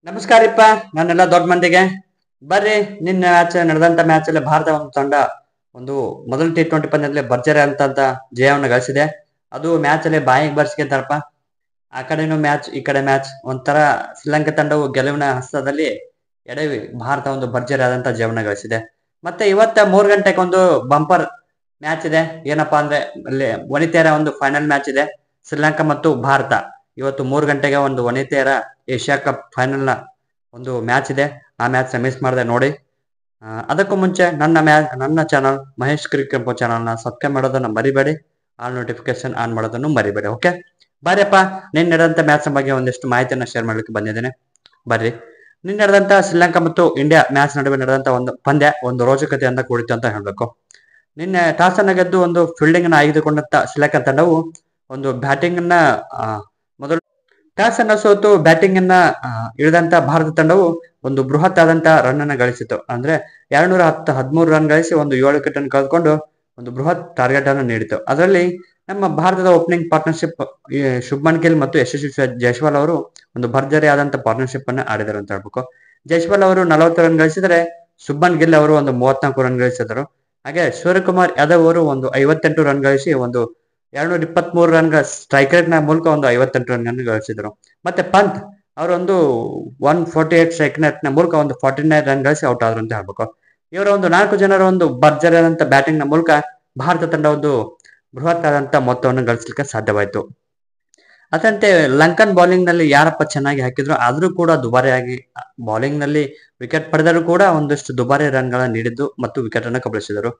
ನಮಸ್ಕಾರಪ್ಪ ನನ್ನೆಲ್ಲ ದೊಡ್ಡ ಮಂದಿಗೆ. ಬರ್ರಿ, ನಿನ್ನ ನಡೆದಂತ ಮ್ಯಾಚ್ ಅಲ್ಲಿ ಭಾರತ ಒಂದು ತಂಡ ಒಂದು ಮೊದಲ T20 ಪಂದ್ಯದಲ್ಲಿ ಭರ್ಜರಿ ಅಂತ ಜಯವನ್ನು ಗಳಿಸಿದೆ. ಅದು ಮ್ಯಾಚ್ ಅಲ್ಲಿ ಬಾಯಿಗೆ ಬರ್ಸ್ಕೊಂತಾರಪ್ಪ. ಆ ಕಡೆನೂ ಮ್ಯಾಚ್ ಈ ಕಡೆ ಮ್ಯಾಚ್ ಒಂಥರ ಶ್ರೀಲಂಕಾ ತಂಡವು ಗೆಲುವಿನ ಹಸ್ತದಲ್ಲಿ ಎಡವಿ ಭಾರತ ಒಂದು ಭರ್ಜರಿ ಆದಂತ ಜಯವನ್ನು ಗಳಿಸಿದೆ. ಮತ್ತೆ ಇವತ್ತ 3 ಗಂಟೆಗೆ ಒಂದು ಬಂಪರ್ ಮ್ಯಾಚ್ ಇದೆ. ಏನಪ್ಪಾ ಅಂದ್ರೆ ಅಲ್ಲಿ ವನಿತೆಯರ ಒಂದು ಫೈನಲ್ ಮ್ಯಾಚ್ ಇದೆ, ಶ್ರೀಲಂಕಾ ಮತ್ತು ಭಾರತ. ಇವತ್ತು 3 ಗಂಟೆಗೆ ಒಂದು ವನಿತೆಯರ ಏಷ್ಯಾ ಕಪ್ ಫೈನಲ್ ನ ಒಂದು ಮ್ಯಾಚ್ ಇದೆ. ಆ ಮ್ಯಾಚ್ ಮಿಸ್ ಮಾಡದೆ ನೋಡಿ. ಅದಕ್ಕೂ ಮುಂಚೆ ನನ್ನ ಚಾನಲ್ ಮಹೇಶ್ ಕ್ರಿಕೆಟ್ ಚಾನಲ್ ನ ಸಬ್ಸ್ಕ್ರೈಬ್ ಮಾಡೋದನ್ನ ಮರಿಬೇಡಿ, ಆಲ್ ನೋಟಿಫಿಕೇಶನ್ ಆನ್ ಮಾಡೋದನ್ನು ಮರಿಬೇಡಿ. ಓಕೆ, ಬಾರಿಯಪ್ಪ. ನಿನ್ನೆ ನಡೆದಂತ ಮ್ಯಾಚ್ ಬಗ್ಗೆ ಒಂದಿಷ್ಟು ಮಾಹಿತಿಯನ್ನು ಶೇರ್ ಮಾಡ್ಲಿಕ್ಕೆ ಬಂದಿದ್ದೇನೆ. ಬರ್ರಿ, ನಿನ್ನೆ ನಡೆದಂತ ಶ್ರೀಲಂಕಾ ಮತ್ತು ಇಂಡಿಯಾ ಮ್ಯಾಚ್ ನಡುವೆ ನಡೆದಂತ ಒಂದು ಪಂದ್ಯ ಒಂದು ರೋಚಕತೆಯಿಂದ ಕೂಡಿತು ಅಂತ ಹೇಳ್ಬೇಕು. ನಿನ್ನೆ ಟಾಸ್ ಅನ್ನ ಗೆದ್ದು ಒಂದು ಫೀಲ್ಡಿಂಗ್ ನ ಆಯ್ದುಕೊಂಡಂತ ಶ್ರೀಲಂಕಾ ತಂಡವು ಒಂದು ಬ್ಯಾಟಿಂಗ್ ನ ಮೊದಲು ಟಾಸ್ ಅನ್ನ ಸೋತು ಬ್ಯಾಟಿಂಗ್ ಅನ್ನ ಇಳಿದಂತ ಭಾರತ ತಂಡವು ಒಂದು ಬೃಹತ್ ಆದಂತ ರನ್ ಅನ್ನ ಗಳಿಸಿತು. ಅಂದ್ರೆ 213 ರನ್ ಗಳಿಸಿ ಒಂದು 7 ವಿಕೆಟ್ ಅನ್ನು ಕಳೆದುಕೊಂಡು ಒಂದು ಬೃಹತ್ ಟಾರ್ಗೆಟ್ ಅನ್ನು ನೀಡಿತು. ಅದರಲ್ಲಿ ನಮ್ಮ ಭಾರತದ ಓಪನಿಂಗ್ ಪಾರ್ಟ್ನರ್ಶಿಪ್ ಶುಭ್ಮನ್ ಗಿಲ್ ಮತ್ತು ಯಶಸ್ವಿ ಜೈಸ್ವಾಲ್ ಅವರು ಒಂದು ಭರ್ಜರಿ ಆದಂತ ಪಾರ್ಟ್ನರ್ಶಿಪ್ ಅನ್ನ ಆಡಿದರು ಅಂತ ಹೇಳ್ಬೇಕು. ಜೈಸ್ವಾಲ್ ಅವರು 40 ರನ್ ಗಳಿಸಿದರೆ ಶುಭ್ಮನ್ ಗಿಲ್ ಅವರು ಒಂದು 34 ರನ್ ಗಳಿಸಿದರು. ಹಾಗೆ ಸೂರ್ಯಕುಮಾರ್ ಯಾದವ್ ಅವರು ಒಂದು 58 ರನ್ ಗಳಿಸಿ ಒಂದು 223 ರನ್ ಸ್ಟ್ರೈಕ್ ರೇಟ್ ನ ಮೂಲಕ ಒಂದು 58 ರನ್ ಅನ್ನು ಗಳಿಸಿದರು. ಮತ್ತೆ ಪಂತ್ ಅವರೊಂದು 148 ಸ್ಟ್ರೈಕ್ ರೇಟ್ ನ ಮೂಲಕ ಒಂದು 49 ರನ್ ಗಳಿಸಿ ಔಟ್ ಆದ್ರು ಅಂತ ಹೇಳ್ಬೇಕು. ಇವರ ಒಂದು 4 ಜನರ ಒಂದು ಭರ್ಜರಿ ಆದಂತ ಬ್ಯಾಟಿಂಗ್ ನ ಮೂಲಕ ಭಾರತ ತಂಡ ಒಂದು ಬೃಹತ್ ಆದಂತ ಮೊತ್ತವನ್ನು ಗಳಿಸಲಿಕ್ಕೆ ಸಾಧ್ಯವಾಯಿತು. ಅದಂತೆ ಲಂಕನ್ ಬೌಲಿಂಗ್ ನಲ್ಲಿ ಯಾರಪ್ಪ ಚೆನ್ನಾಗಿ ಹಾಕಿದ್ರು, ಆದ್ರೂ ಕೂಡ ದುಬಾರಿಯಾಗಿ ಬೌಲಿಂಗ್ ನಲ್ಲಿ ವಿಕೆಟ್ ಪಡೆದರೂ ಕೂಡ ಒಂದಷ್ಟು ದುಬಾರಿ ರನ್ ಗಳನ್ನ ನೀಡಿದ್ದು ಮತ್ತು ವಿಕೆಟ್ ಅನ್ನು ಕಬಳಿಸಿದರು.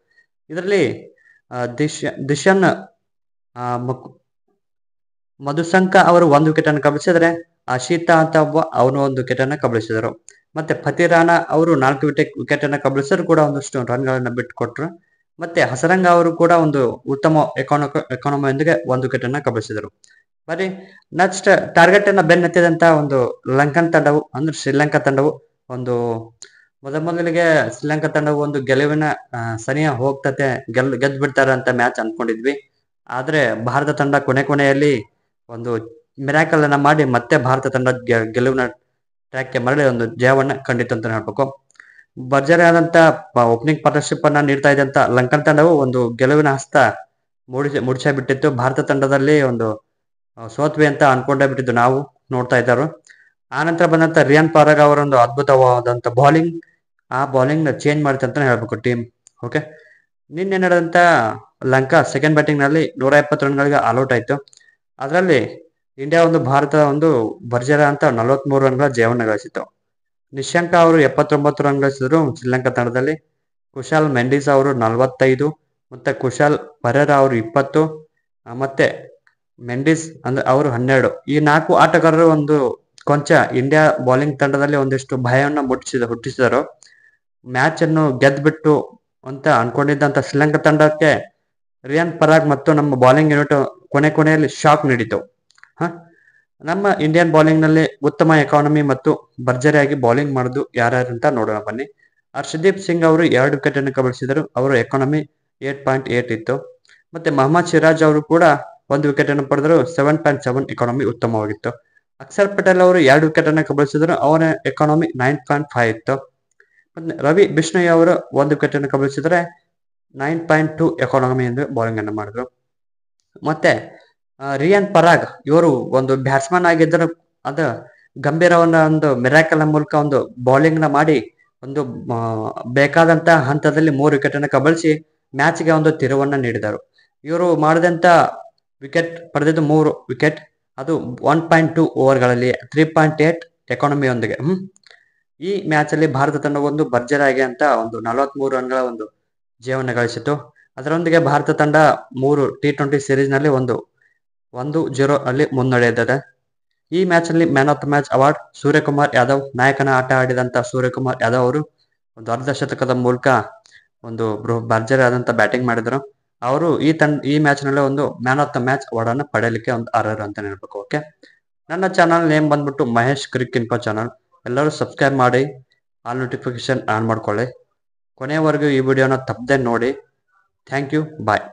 ಇದರಲ್ಲಿ ದಿಶನ್ ಮಧುಸಂಕ ಅವರು 1 ವಿಕೆಟ್ ಅನ್ನು ಕಬಳಿಸಿದರೆ ಅಶಿತಾ ಅಂತ ಅವನು 1 ವಿಕೆಟ್ ಅನ್ನು ಕಬಳಿಸಿದರು. ಮತ್ತೆ ಫತಿರಾನ ಅವರು 4 ವಿಕೆಟ್ ಅನ್ನು ಕಬಳಿಸಿದ್ರು ಕೂಡ ಒಂದಷ್ಟು ರನ್ ಗಳನ್ನ ಬಿಟ್ಟುಕೊಟ್ರು. ಮತ್ತೆ ಹಸರಂಗ ಅವರು ಕೂಡ ಒಂದು ಉತ್ತಮ ಎಕಾನಮಿಯೊಂದಿಗೆ 1 ವಿಕೆಟ್ ಅನ್ನ ಕಬಳಿಸಿದರು. ಬರೀ ನೆಕ್ಸ್ಟ್ ಟಾರ್ಗೆಟ್ ಅನ್ನ ಬೆನ್ನತ್ತಿದಂತ ಒಂದು ಲಂಕನ್ ತಂಡವು ಅಂದ್ರೆ ಶ್ರೀಲಂಕಾ ತಂಡವು ಒಂದು ಮೊದಲಿಗೆ ಶ್ರೀಲಂಕಾ ತಂಡವು ಒಂದು ಗೆಲುವಿನ ಸನಿಯ ಹೋಗ್ತತೆ, ಗೆದ್ದು ಬಿಡ್ತಾರೆ ಅಂತ ಮ್ಯಾಚ್ ಅನ್ಕೊಂಡಿದ್ವಿ. ಆದ್ರೆ ಭಾರತ ತಂಡ ಕೊನೆಯಲ್ಲಿ ಒಂದು ಮಿರಾಕಲ್ ಅನ್ನ ಮಾಡಿ ಮತ್ತೆ ಭಾರತ ತಂಡ ಗೆಲುವಿನ ಟ್ರ್ಯಾಕ್ಗೆ ಮರಳಿ ಒಂದು ಜಯವನ್ನ ಕಂಡಿತು ಅಂತ ಹೇಳ್ಬೇಕು. ಭರ್ಜರಿ ಆದಂತ ಓಪನಿಂಗ್ ಪಾರ್ಟ್ನರ್ಶಿಪ್ ಅನ್ನ ನೀಡ್ತಾ ಇದ್ದಂತ ಲಂಕನ್ ತಂಡವು ಒಂದು ಗೆಲುವಿನ ಹಸ್ತ ಮುಡಿಸ ಬಿಟ್ಟಿತ್ತು. ಭಾರತ ತಂಡದಲ್ಲಿ ಒಂದು ಸೋತ್ವಿ ಅಂತ ಅನ್ಕೊಂಡೇ ಬಿಟ್ಟಿದ್ದು ನಾವು ನೋಡ್ತಾ ಇದ್ದಾರು. ಆ ನಂತರ ಬಂದಂತ ರಿಯಾನ್ ಪರಾಗ್ ಅವರ ಒಂದು ಅದ್ಭುತವಾದಂತ ಬೌಲಿಂಗ್, ಆ ಬೌಲಿಂಗ್ ನ ಚೇಂಜ್ ಮಾಡುತ್ತೆ ಅಂತ ಹೇಳ್ಬೇಕು ಟೀಮ್. ಓಕೆ, ನಿನ್ನೆ ನಡೆದಂತ ಲಂಕಾ ಸೆಕೆಂಡ್ ಬ್ಯಾಟಿಂಗ್ ನಲ್ಲಿ 170 ರನ್ ಗಳಿಗೆ ಆಲ್ಔಟ್ ಆಯ್ತು. ಅದರಲ್ಲಿ ಇಂಡಿಯಾ ಒಂದು ಭಾರತ ಒಂದು ಭರ್ಜರಿ ಅಂತ 43 ರನ್ ಗಳ ಜಯವನ್ನು ಗಳಿಸಿತು. ನಿಶಾಂಕ ಅವರು 79 ರನ್ ಗಳಿಸಿದ್ರು ಶ್ರೀಲಂಕಾ ತಂಡದಲ್ಲಿ. ಕುಶಾಲ್ ಮೆಂಡಿಸ್ ಅವರು 45, ಮತ್ತೆ ಕುಶಾಲ್ ಪರೇರಾ ಅವರು 20, ಮತ್ತೆ ಮೆಂಡಿಸ್ ಅಂದ್ರೆ ಅವರು 12. ಈ 4 ಆಟಗಾರರು ಒಂದು ಕೊಂಚ ಇಂಡಿಯಾ ಬೌಲಿಂಗ್ ತಂಡದಲ್ಲಿ ಒಂದಿಷ್ಟು ಭಯವನ್ನು ಹುಟ್ಟಿಸಿದರು. ಮ್ಯಾಚ್ ಅನ್ನು ಗೆದ್ಬಿಟ್ಟು ಅಂತ ಅನ್ಕೊಂಡಿದ್ದಂತ ಶ್ರೀಲಂಕಾ ತಂಡಕ್ಕೆ ರಿಯಾನ್ ಪರಾಗ್ ಮತ್ತು ನಮ್ಮ ಬೌಲಿಂಗ್ ಯೂನಿಟ್ ಕೊನೆಯಲ್ಲಿ ಶಾಕ್ ನೀಡಿತು. ನಮ್ಮ ಇಂಡಿಯನ್ ಬೌಲಿಂಗ್ ನಲ್ಲಿ ಉತ್ತಮ ಎಕಾನಮಿ ಮತ್ತು ಭರ್ಜರಿಯಾಗಿ ಬೌಲಿಂಗ್ ಮಾಡುದು ಯಾರ್ಯಾರು ಅಂತ ನೋಡೋಣ ಬನ್ನಿ. ಹರ್ಷದೀಪ್ ಸಿಂಗ್ ಅವರು 2 ವಿಕೆಟ್ ಅನ್ನು ಕಬಳಿಸಿದರು. ಅವರ ಎಕಾನಮಿ 8.8 ಇತ್ತು. ಮತ್ತೆ ಮೊಹಮ್ಮದ್ ಸಿರಾಜ್ ಅವರು ಕೂಡ 1 ವಿಕೆಟ್ ಅನ್ನು ಪಡೆದರು. 7.7 ಎಕಾನಮಿ ಉತ್ತಮವಾಗಿತ್ತು. ಅಕ್ಷರ್ ಪಟೇಲ್ ಅವರು 2 ವಿಕೆಟ್ ಅನ್ನು ಕಬಳಿಸಿದರು. ಅವರ ಎಕಾನಮಿ 9.5 ಇತ್ತು. ಮತ್ತೆ ರವಿ ಬಿಷ್ಣೋಯ್ ಅವರು 1 ವಿಕೆಟ್ ಅನ್ನು ಕಬಳಿಸಿದರೆ 9.2 ಎಕಾನಮಿ ಎಂದು ಬೌಲಿಂಗ್ ಅನ್ನು ಮಾಡಿದ್ರು. ಮತ್ತೆ ರಿಯಾನ್ ಪರಾಗ್ ಇವರು ಒಂದು ಬ್ಯಾಟ್ಸ್ಮನ್ ಆಗಿದ್ದರು. ಅದ ಗಂಭೀರವನ್ನ ಒಂದು ಮಿರಾಕಲ್ ಮೂಲಕ ಒಂದು ಬೌಲಿಂಗ್ ನ ಮಾಡಿ ಒಂದು ಬೇಕಾದಂತ ಹಂತದಲ್ಲಿ 3 ವಿಕೆಟ್ ಅನ್ನು ಕಬಳಿಸಿ ಮ್ಯಾಚ್ಗೆ ಒಂದು ತಿರುವನ್ನ ನೀಡಿದರು. ಇವರು ಮಾಡಿದಂತ ವಿಕೆಟ್ ಪಡೆದಿದ್ದು 3 ವಿಕೆಟ್, ಅದು 1.2 ಓವರ್ಗಳಲ್ಲಿ 3.8 ಎಕಾನಮಿಯೊಂದಿಗೆ. ಈ ಮ್ಯಾಚ್ ಅಲ್ಲಿ ಭಾರತ ತಂಡ ಒಂದು ಭರ್ಜರಿಯಾಗಿ ಅಂತ ಒಂದು 43 ರನ್ಗಳ ಒಂದು ಜಯವನ್ನು ಗಳಿಸಿತು. ಅದರೊಂದಿಗೆ ಭಾರತ ತಂಡ 3 T20 ಸೀರೀಸ್ ನಲ್ಲಿ 1-0 ಅಲ್ಲಿ ಮುನ್ನಡೆದಿದೆ. ಈ ಮ್ಯಾಚ್ ಅಲ್ಲಿ man of the match award Suryakumar Yadav, ನಾಯಕನ ಆಟ ಆಡಿದಂತ ಸೂರ್ಯಕುಮಾರ್ ಯಾದವ್ ಅವರು ಒಂದು ಅರ್ಧ ಶತಕದ ಮೂಲಕ ಒಂದು ಭರ್ಜರಿ ಆದಂತ ಬ್ಯಾಟಿಂಗ್ ಮಾಡಿದ್ರು. ಅವರು ಈ ಮ್ಯಾಚ್ ನಲ್ಲಿ ಒಂದು man of the match award ಅನ್ನು ಪಡೆಯಲಿಕ್ಕೆ ಒಂದು ಅರ್ಹರು ಅಂತ ಹೇಳ್ಬೇಕು. ಓಕೆ, ನನ್ನ ಚಾನಲ್ ನೇಮ್ ಬಂದ್ಬಿಟ್ಟು ಮಹೇಶ್ ಕ್ರಿಕ್ ಇನ್ಫೋ ಚಾನಲ್. ಎಲ್ಲರೂ ಸಬ್ಸ್ಕ್ರೈಬ್ ಮಾಡಿ, ಆಲ್ ನೋಟಿಫಿಕೇಶನ್ ಆನ್ ಮಾಡ್ಕೊಳ್ಳಿ. ಕೊನೆಯವರೆಗೂ ಈ ವಿಡಿಯೋನ ತಪ್ಪದೆ ನೋಡಿ. Thank you, bye.